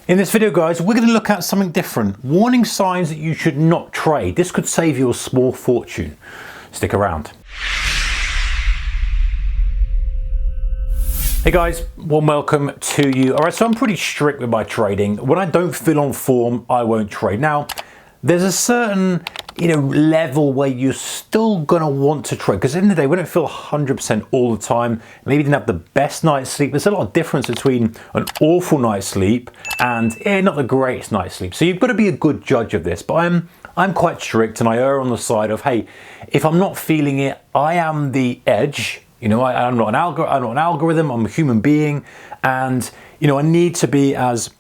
In this video, guys, we're going to look at something different. Warning signs that you should not trade. This could save you a small fortune. Stick around. Hey guys, warm welcome to you. All right, so I'm pretty strict with my trading. When I don't feel on form, I won't trade. Now, there's a certain level where you're still gonna want to trade, because at the end of the day, we don't feel 100% all the time. Maybe you didn't have the best night's sleep. There's a lot of difference between an awful night's sleep and not the greatest night's sleep. So you've got to be a good judge of this. But I'm quite strict, and I err on the side of, hey, if I'm not feeling it, I am the edge. I'm not an algorithm. I'm a human being, and I need to be as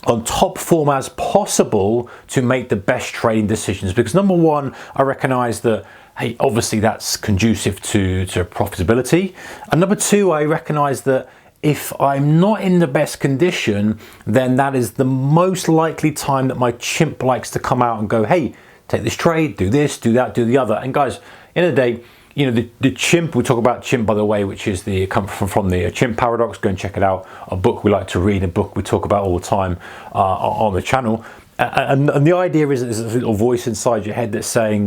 on top form as possible to make the best trading decisions. Because number one, I recognize that, hey, obviously that's conducive to profitability. And number two, I recognize that if I'm not in the best condition, then that is the most likely time that my chimp likes to come out and go, hey, take this trade, do this, do that, do the other. And guys, in the day, the Chimp, we talk about Chimp, by the way, which is from the Chimp paradox. Go and check it out. A book we like to read, a book we talk about all the time on the channel. And the idea is that there's a little voice inside your head that's saying,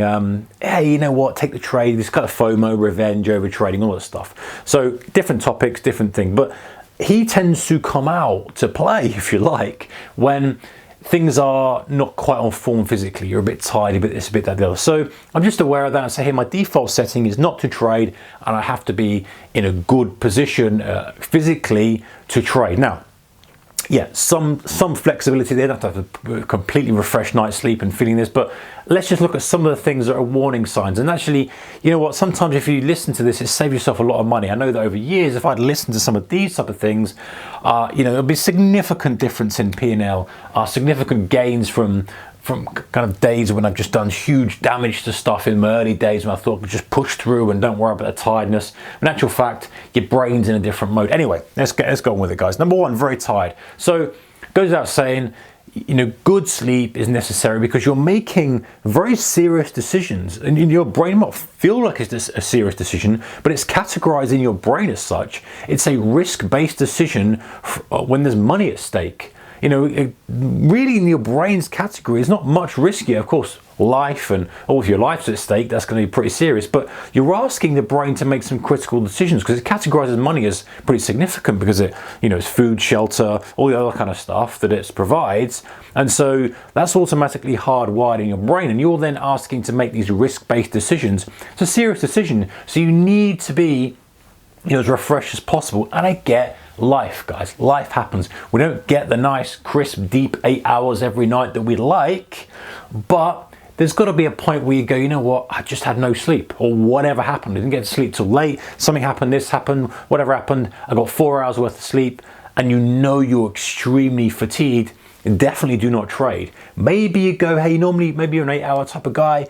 hey, you know what, take the trade, this kind of FOMO, revenge, over trading, all that stuff. So different topics, different thing. But he tends to come out to play, if you like, when things are not quite on form physically. You're a bit tired, a bit this, a bit that, the other. So I'm just aware of that and say, hey, my default setting is not to trade, and I have to be in a good position physically to trade. Now, yeah, some flexibility there. I don't have to have a completely refreshed night's sleep and feeling this, but let's just look at some of the things that are warning signs. And actually, you know what, sometimes if you listen to this, it saves yourself a lot of money. I know that over years, if I'd listened to some of these type of things, there'll be significant difference in P&L, significant gains from kind of days when I've just done huge damage to stuff in my early days when I thought I could just push through and don't worry about the tiredness. In actual fact, your brain's in a different mode. Anyway, let's go on with it, guys. Number one, very tired. So goes without saying, good sleep is necessary because you're making very serious decisions, and your brain might feel like it's a serious decision, but it's categorized in your brain as such. It's a risk-based decision when there's money at stake. Really in your brain's category is not much riskier. Of course, life, and if your life's at stake, that's going to be pretty serious. But you're asking the brain to make some critical decisions because it categorizes money as pretty significant because it's food, shelter, all the other kind of stuff that it provides. And so that's automatically hardwired in your brain. And you're then asking to make these risk-based decisions. It's a serious decision. So you need to be as refreshed as possible. And I get life, guys. Life happens. We don't get the nice, crisp, deep 8 hours every night that we like, but there's got to be a point where you go, you know what, I just had no sleep, or whatever happened. I didn't get to sleep till late. Something happened, this happened, whatever happened. I got 4 hours worth of sleep, and you're extremely fatigued. Definitely do not trade. Maybe you go, hey, maybe you're an 8 hour type of guy,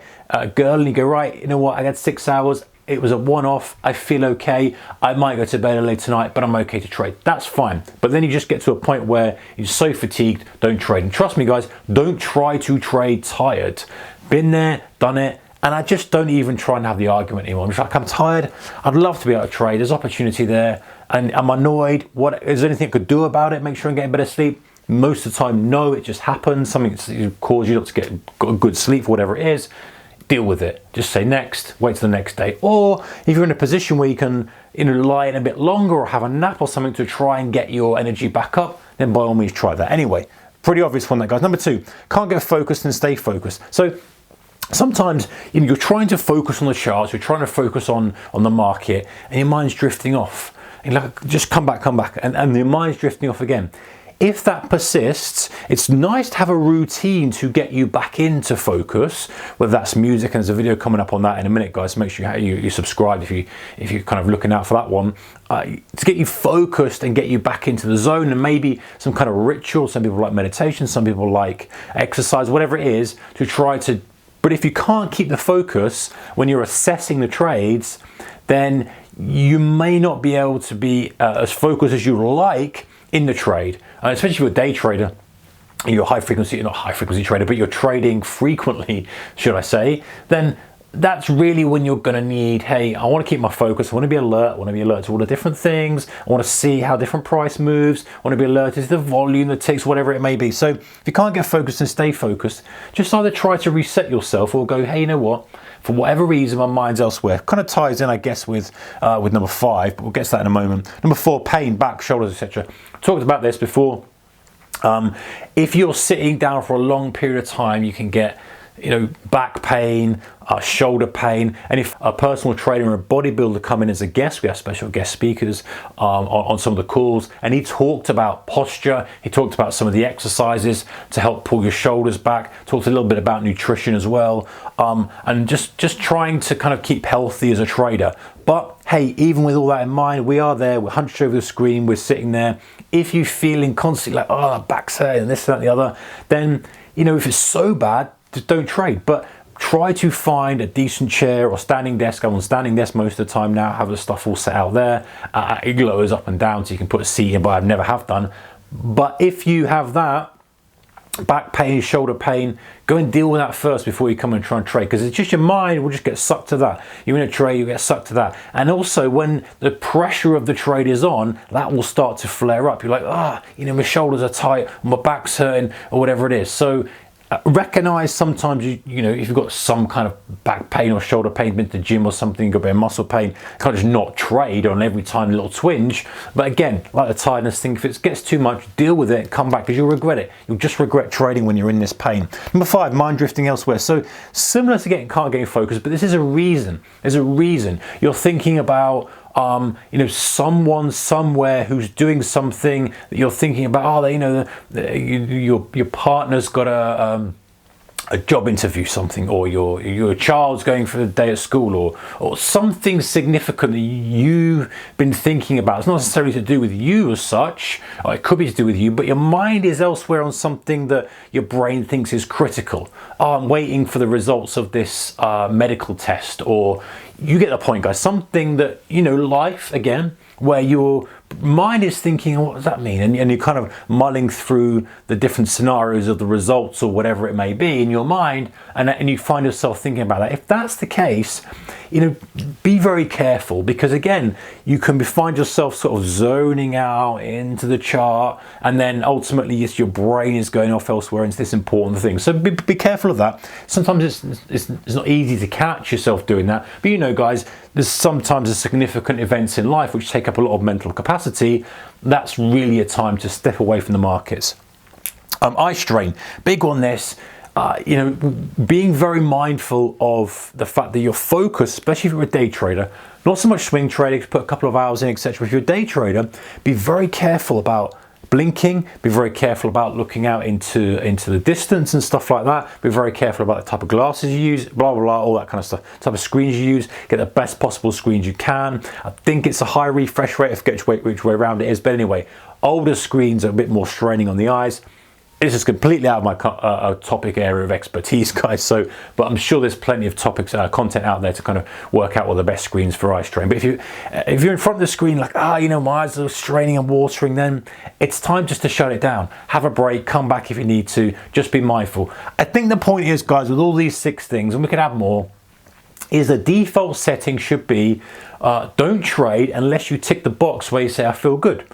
girl, and you go, right, you know what, I had 6 hours. It was a one-off, I feel okay, I might go to bed early tonight, but I'm okay to trade. That's fine. But then you just get to a point where you're so fatigued, don't trade. And trust me, guys, don't try to trade tired. Been there, done it, and I just don't even try and have the argument anymore. I'm just like, I'm tired, I'd love to be able to trade, there's opportunity there, and I'm annoyed. Is there anything I could do about it, make sure I'm getting better sleep? Most of the time, no, it just happens. Something caused you not to get good sleep, whatever it is. Deal with it. Just say next, wait till the next day. Or if you're in a position where you can lie in a bit longer or have a nap or something to try and get your energy back up, then by all means try that. Anyway, pretty obvious one, that, guys. Number two, can't get focused and stay focused. So sometimes you're trying to focus on the charts, you're trying to focus on the market, and your mind's drifting off. And just come back, and your mind's drifting off again. If that persists, it's nice to have a routine to get you back into focus, whether that's music, and there's a video coming up on that in a minute, guys. So make sure you subscribe if you're kind of looking out for that one, to get you focused and get you back into the zone, and maybe some kind of ritual. Some people like meditation, some people like exercise, whatever it is, to try to. But if you can't keep the focus when you're assessing the trades, then you may not be able to be as focused as you like in the trade, especially if you're a day trader. You're not high frequency trader, but you're trading frequently, should I say, then that's really when you're going to need, hey, I want to keep my focus, I want to be alert, I want to be alert to all the different things, I want to see how different price moves, I want to be alerted to the volume, the ticks, whatever it may be. So if you can't get focused and stay focused, just either try to reset yourself or go, hey, you know what, for whatever reason my mind's elsewhere. Kind of ties in, I guess, with number 5, but we'll get to that in a moment. Number 4, pain, back, shoulders, etc. Talked about this before. If you're sitting down for a long period of time, you can get, back pain, shoulder pain. And if a personal trainer or a bodybuilder come in as a guest, we have special guest speakers on some of the calls, and he talked about posture, he talked about some of the exercises to help pull your shoulders back, talked a little bit about nutrition as well, and just trying to kind of keep healthy as a trader. But hey, even with all that in mind, we are there, we're hunched over the screen, we're sitting there. If you're feeling constantly like, oh, back's hurting and this, that, and the other, then, if it's so bad, just don't trade. But try to find a decent chair or standing desk. I'm on standing desk most of the time now, have the stuff all set out there. It lowers up and down so you can put a seat in, but I never have done. But if you have that, back pain, shoulder pain, go and deal with that first before you come and try and trade, because it's just your mind will just get sucked to that. You're in a trade, you get sucked to that. And also when the pressure of the trade is on, that will start to flare up. You're like, my shoulders are tight, my back's hurting, or whatever it is. So recognize sometimes if you've got some kind of back pain or shoulder pain, been to the gym or something, you've got a bit of muscle pain, you can't just not trade on every time a little twinge. But again, like the tiredness thing, if it gets too much, deal with it, come back, because you'll regret it. You'll just regret trading when you're in this pain. Number 5, mind drifting elsewhere. So similar to can't get focused, but this is a reason. There's a reason you're thinking about someone somewhere who's doing something that you're thinking about. Your partner's got a job interview, something, or your child's going for the day at school, or something significant that you've been thinking about. It's not necessarily to do with you as such, or it could be to do with you, but your mind is elsewhere on something that your brain thinks is critical. I'm waiting for the results of this medical test, or you get the point, guys. Something that, life, again, where your mind is thinking, what does that mean? And you're kind of mulling through the different scenarios of the results or whatever it may be in your mind, and you find yourself thinking about that. If that's the case, be very careful, because again, you can find yourself sort of zoning out into the chart, and then ultimately your brain is going off elsewhere into this important thing. So be careful of that. Sometimes it's not easy to catch yourself doing that, but guys, there's sometimes a significant events in life which take up a lot of mental capacity. That's really a time to step away from the markets. Eye strain, big on this. Being very mindful of the fact that you're focused, especially if you're a day trader, not so much swing trading, put a couple of hours in, etc. If you're a day trader, be very careful about blinking, be very careful about looking out into the distance and stuff like that. Be very careful about the type of glasses you use, blah, blah, blah, all that kind of stuff. Type of screens you use, get the best possible screens you can. I think it's a high refresh rate, I forget which way around it is, but anyway, older screens are a bit more straining on the eyes. This is completely out of my topic area of expertise, guys. But I'm sure there's plenty of content out there to kind of work out what the best screens for eye strain. But if you're in front of the screen, like, my eyes are straining and watering, then it's time just to shut it down. Have a break, come back if you need to. Just be mindful. I think the point is, guys, with all these 6 things, and we can add more, is the default setting should be don't trade unless you tick the box where you say, I feel good.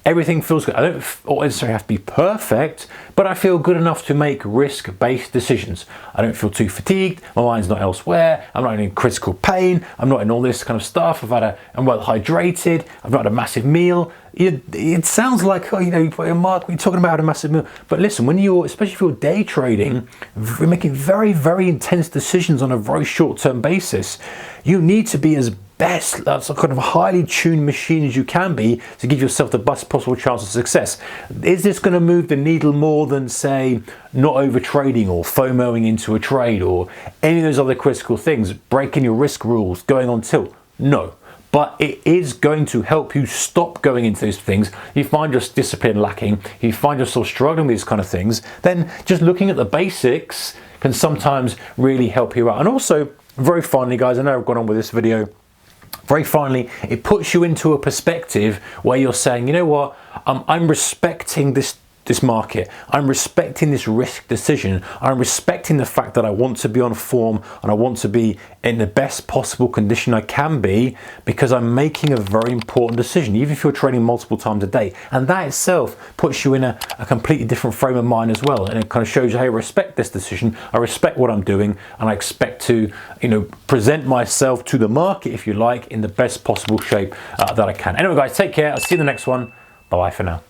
Everything feels good. I don't necessarily have to be perfect, but I feel good enough to make risk-based decisions. I don't feel too fatigued. My mind's not elsewhere. I'm not in critical pain. I'm not in all this kind of stuff. I'm well hydrated. I've not had a massive meal. It sounds like, Mark, we're talking about a massive meal. But listen, especially if you're day trading, you're making very, very intense decisions on a very short-term basis. You need to be as best, that's a kind of highly tuned machine as you can be to give yourself the best possible chance of success. Is this going to move the needle more than, say, not over trading or FOMOing into a trade or any of those other critical things, breaking your risk rules, going on tilt? No. But it is going to help you stop going into those things. You find your discipline lacking, you find yourself struggling with these kind of things, then just looking at the basics can sometimes really help you out. And also, very finally, guys, I know I've gone on with this video, very finally, it puts you into a perspective where you're saying, you know what, I'm respecting this this market. I'm respecting this risk decision. I'm respecting the fact that I want to be on form and I want to be in the best possible condition I can be, because I'm making a very important decision, even if you're trading multiple times a day. And that itself puts you in a completely different frame of mind as well. And it kind of shows you, hey, I respect this decision. I respect what I'm doing, and I expect to, present myself to the market, if you like, in the best possible shape that I can. Anyway, guys, take care. I'll see you in the next one. Bye-bye for now.